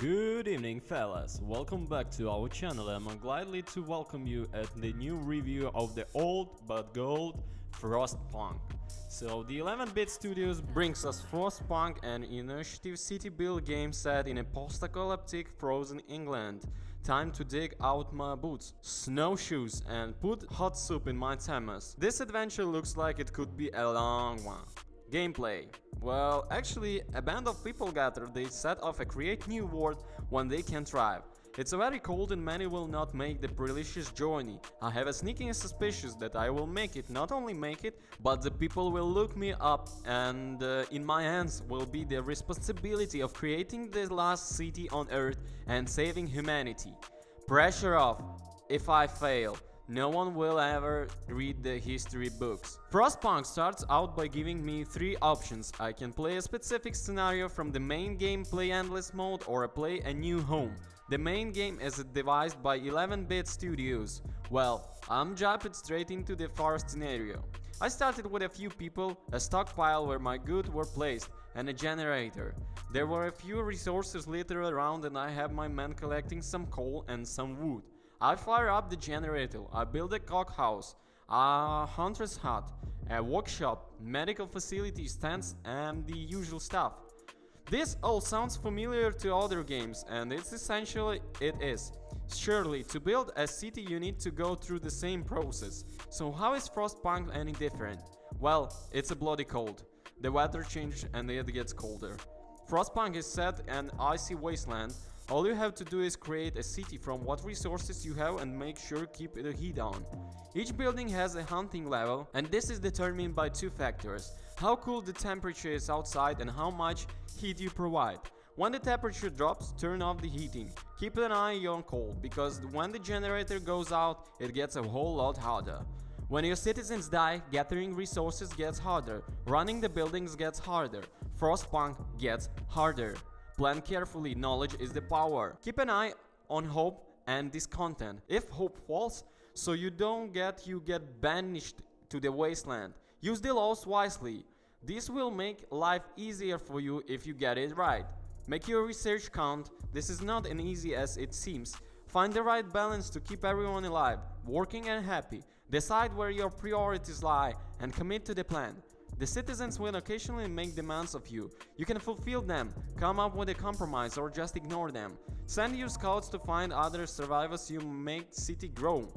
Good evening, fellas. Welcome back to our channel. I'm gladly to welcome you at the new review of the old but gold Frostpunk. So the 11-bit studios brings us Frostpunk, an initiative city build game set in a post-apocalyptic frozen England. Time to dig out my boots, snowshoes, and put hot soup in my thermos. This adventure looks like it could be a long one. Gameplay. Well, actually, a band of people gather, they set off a create new world when they can thrive. It's very cold and many will not make the perilous journey. I have a sneaking suspicion that I will make it, not only make it, but the people will look me up and in my hands will be the responsibility of creating the last city on Earth and saving humanity. Pressure off. If I fail, no one will ever read the history books. Frostpunk starts out by giving me three options. I can play a specific scenario from the main game, play endless mode, or play a new home. The main game is devised by 11-bit studios. Well, I'm jumping straight into the first scenario. I started with a few people, a stockpile where my goods were placed, and a generator. There were a few resources littered around and I have my men collecting some coal and some wood. I fire up the generator, I build a cookhouse, a hunter's hut, a workshop, medical facilities, tents, and the usual stuff. This all sounds familiar to other games, and it's essentially it is. Surely, to build a city you need to go through the same process. So how is Frostpunk any different? Well, it's a bloody cold. The weather changes and it gets colder. Frostpunk is set in an icy wasteland. All you have to do is create a city from what resources you have and make sure keep the heat on. Each building has a hunting level, and this is determined by two factors: how cool the temperature is outside and how much heat you provide. When the temperature drops, turn off the heating. Keep an eye on cold, because when the generator goes out, it gets a whole lot harder. When your citizens die, gathering resources gets harder, running the buildings gets harder, Frostpunk gets harder. Plan carefully, knowledge is the power. Keep an eye on hope and discontent. If hope falls, so you get banished to the wasteland. Use the laws wisely. This will make life easier for you if you get it right. Make your research count. This is not as easy as it seems. Find the right balance to keep everyone alive, working and happy. Decide where your priorities lie and commit to the plan. The citizens will occasionally make demands of you. You can fulfill them, come up with a compromise, or just ignore them. Send your scouts to find other survivors you make city grow.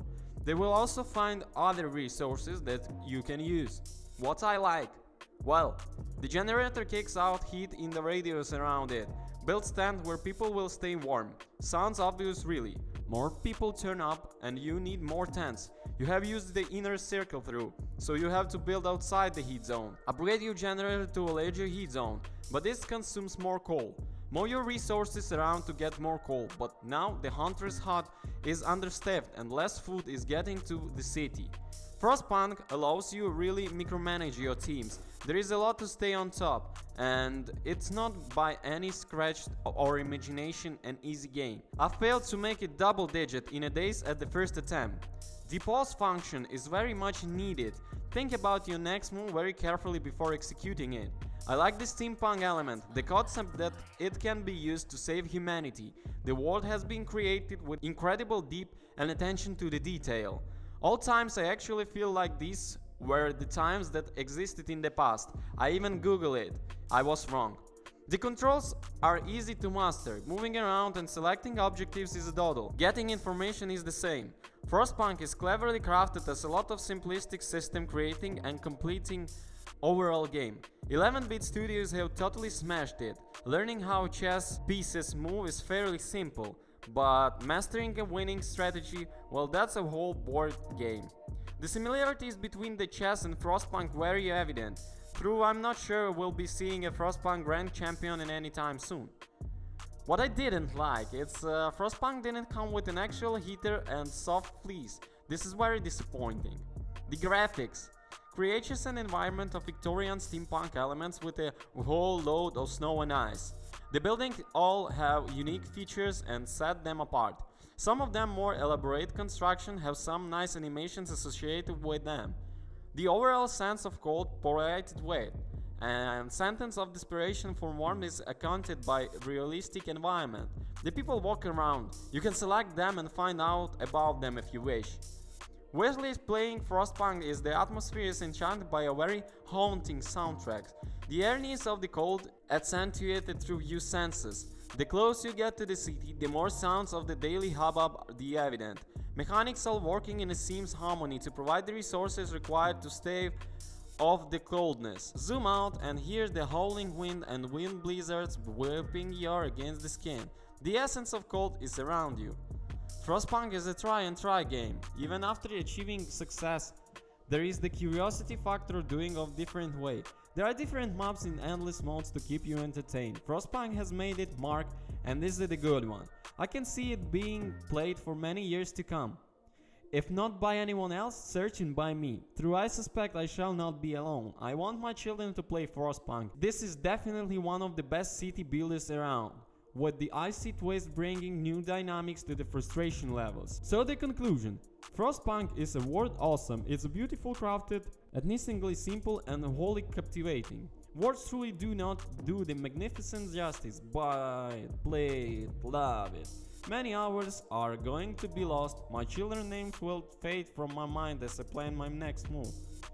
They will also find other resources that you can use. What I like? Well, the generator kicks out heat in the radius around it. Build stand where people will stay warm. Sounds obvious really. More people turn up and you need more tents. You have used the inner circle through, so you have to build outside the heat zone. Upgrade your generator to a larger heat zone, but this consumes more coal. Move your resources around to get more coal, but now the hunter's hut is understaffed and less food is getting to the city. Frostpunk allows you really micromanage your teams. There is a lot to stay on top, and it's not by any scratch or imagination an easy game. I failed to make it double digit in a days at the first attempt. The pause function is very much needed. Think about your next move very carefully before executing it. I like the steampunk element, the concept that it can be used to save humanity. The world has been created with incredible depth and attention to the detail. All times I actually feel like these were the times that existed in the past. I even Googled it. I was wrong. The controls are easy to master. Moving around and selecting objectives is a doddle. Getting information is the same. Frostpunk is cleverly crafted as a lot of simplistic system creating and completing overall game. 11-bit studios have totally smashed it. Learning how chess pieces move is fairly simple, but mastering a winning strategy, well, that's a whole board game. The similarities between the chess and Frostpunk very evident. Through I'm not sure we'll be seeing a Frostpunk Grand Champion in any time soon. What I didn't like, it's Frostpunk didn't come with an actual heater and soft fleece. This is very disappointing. The graphics. Creates an environment of Victorian steampunk elements with a whole load of snow and ice. The buildings all have unique features and set them apart. Some of them more elaborate construction have some nice animations associated with them. The overall sense of cold provided weight. and sentence of desperation for warmth is accounted by realistic environment. The people walk around. You can select them and find out about them if you wish. Wesley's playing Frostpunk is the atmosphere is enchanted by a very haunting soundtrack. The eeriness of the cold accentuated through your senses. The closer you get to the city, the more sounds of the daily hubbub are evident. Mechanics are working in a seamless harmony to provide the resources required to stave off the coldness. Zoom out and hear the howling wind and wind blizzards whipping your against the skin. The essence of cold is around you. Frostpunk is a try and try game. Even after achieving success, there is the curiosity factor doing of different way. There are different maps in endless modes to keep you entertained. Frostpunk has made it mark, and this is the good one. I can see it being played for many years to come. If not by anyone else, searching by me. Through I suspect I shall not be alone. I want my children to play Frostpunk. This is definitely one of the best city builders around, with the icy twist bringing new dynamics to the frustration levels. So the conclusion. Frostpunk is a word awesome. It's a beautiful crafted, amazingly simple and wholly captivating. Words truly do not do the magnificent justice, but play it, love it. Many hours are going to be lost. My children's names will fade from my mind as I plan my next move.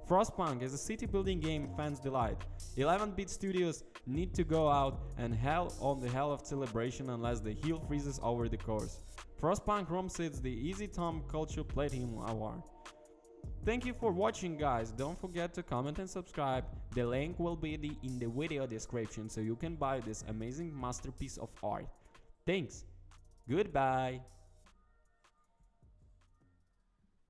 Frostpunk is a city building game fans delight. 11-bit studios need to go out and hell on the hell of celebration unless the heel freezes over the course. Frostpunk ROM sits the Easy Tom Culture Platinum Award. Thank you for watching, guys. Don't forget to comment and subscribe. The link will be in the video description so you can buy this amazing masterpiece of art. Thanks. Goodbye.